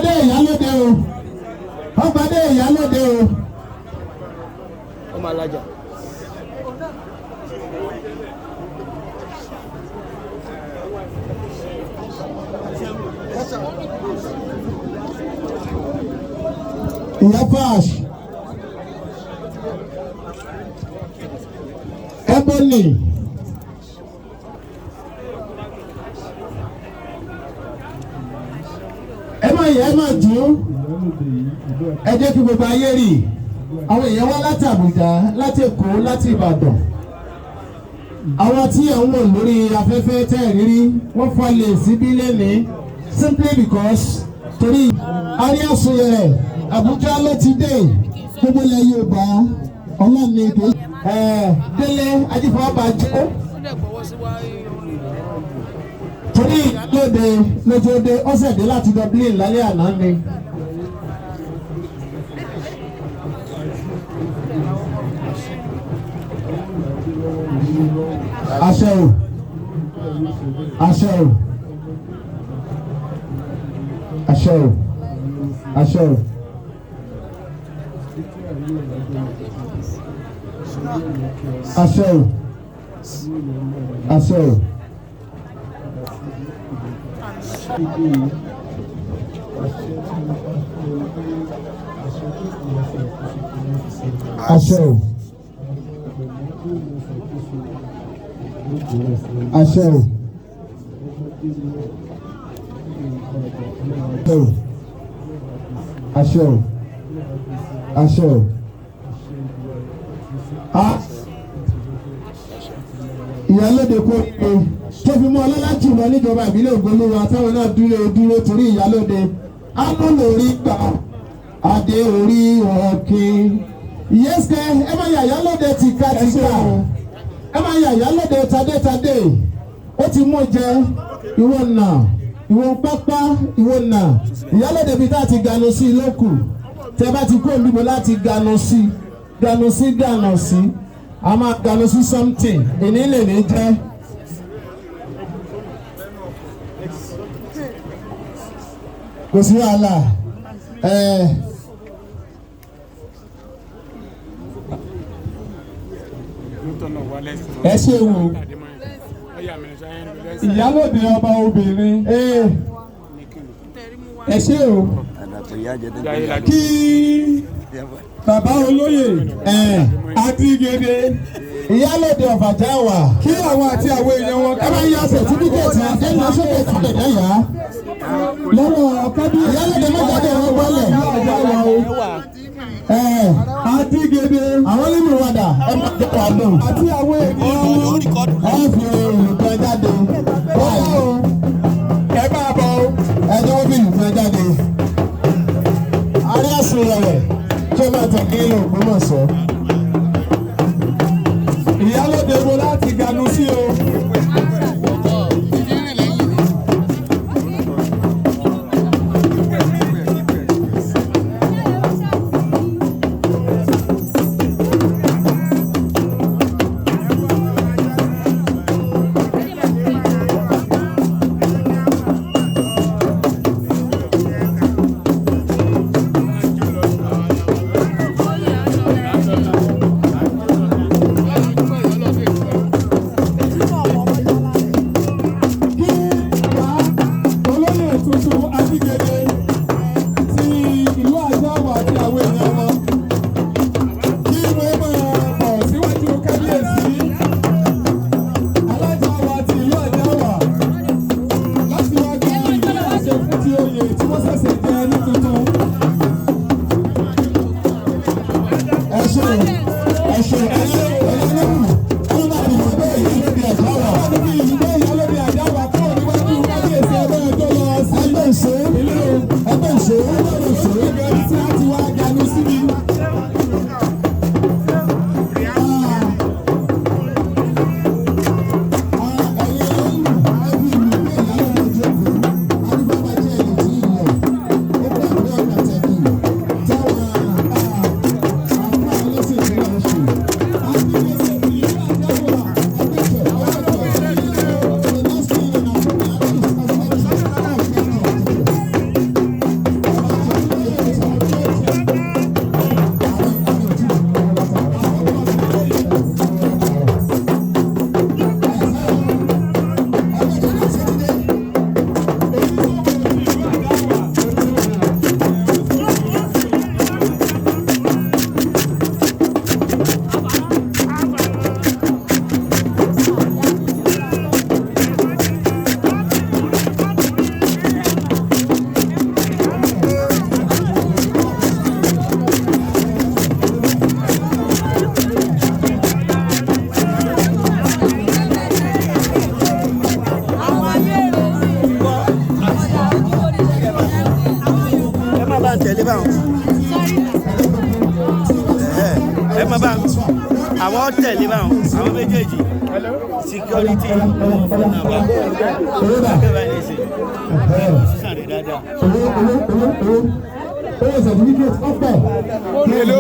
gbadé ìyálóde o wọ́n gbadé ìyálóde o. Ọmọ alájà. Ìyá Fash Ebony ẹ máa yẹ ẹ máa dùn ẹ jẹ́ kí gbogbo ayé rí àwọn èèyàn wá láti Àbújá láti Èkó láti Ìbàdàn àwọn tí ẹ̀ ń wò lórí afẹ́fẹ́ tẹ́ ẹ̀ rírí wọ́n falẹ̀ síbí lẹ́ni simply because torí àríyànṣe rẹ̀ Àbújá ló ti dé gbogbo ilẹ̀ Yorùbá ọlọ́ọ̀ni kò Délé Ajífọwọ́bàjẹ́ torí lóde ọ̀sẹ̀ dé láti Dublin lálẹ́ àná ni. Àṣẹ o àṣẹ o àṣẹ o àṣẹ o. Àṣẹ o àṣẹ o. Àṣẹ o. Àṣẹ o. Àṣẹ o. Àṣẹ o. Ìyálóde kò pé tó fi mú ọlọ́lá jùlọ níjọba ìbílẹ̀ Ògbólúwa táwọn náà dúró torí ìyálóde ámú lórí gbà adé orí ọ̀kìn. Yẹ́sẹ̀ ẹ máa yà ìyálóde tìkatìka ẹ máa yà ìyálóde tadétadé ó ti mú jẹ ìwọ nà ìwọ pápá ìwọ nà ìyálóde bíi tá a ti ganu sí lókù tẹ bá ti kó olúbo láti ganu sí a máa ganu sí something ìní lè ní jẹ́. Kò sí wàhálà ẹ ṣe wò ìyálóde ọba obìnrin ẹ ṣe o kí bàbá olóyè Adígẹdẹ ìyálóde ọ̀fàjà wà kí àwọn àti àwọn èèyàn wọn ká máa ń yá sẹ̀tífíkẹ̀tì ẹ̀yìn aṣọ́kẹ̀ tí kẹ̀kẹ́ yá lọ́wọ́ kábí ìyálóde mọ́jáde wọn gbọ́lẹ̀ Adígẹdẹ àwọn nínú wàdà ẹ má jẹ́ wà lò àti àwọn èèyàn wọn ẹ fi olùkọ́ jáde báyìí ẹ bá bọ̀ ẹjọ́ wọ́n fi olùkọ́ jáde àríyànṣe rẹ̀ kí ẹ máa tẹ̀lé Ògbómọ̀ṣọ́. Ìyálóde wo láti ganu sí o. ń tẹ̀lé báwọn. Ẹ máa bá àwọn tẹ̀lé báwọn àwọn méjèèjì security nàbà akẹ́bà ẹ̀ ṣe sísàn rẹ̀ dáadáa. owó certificate ọ̀pọ̀ kí ló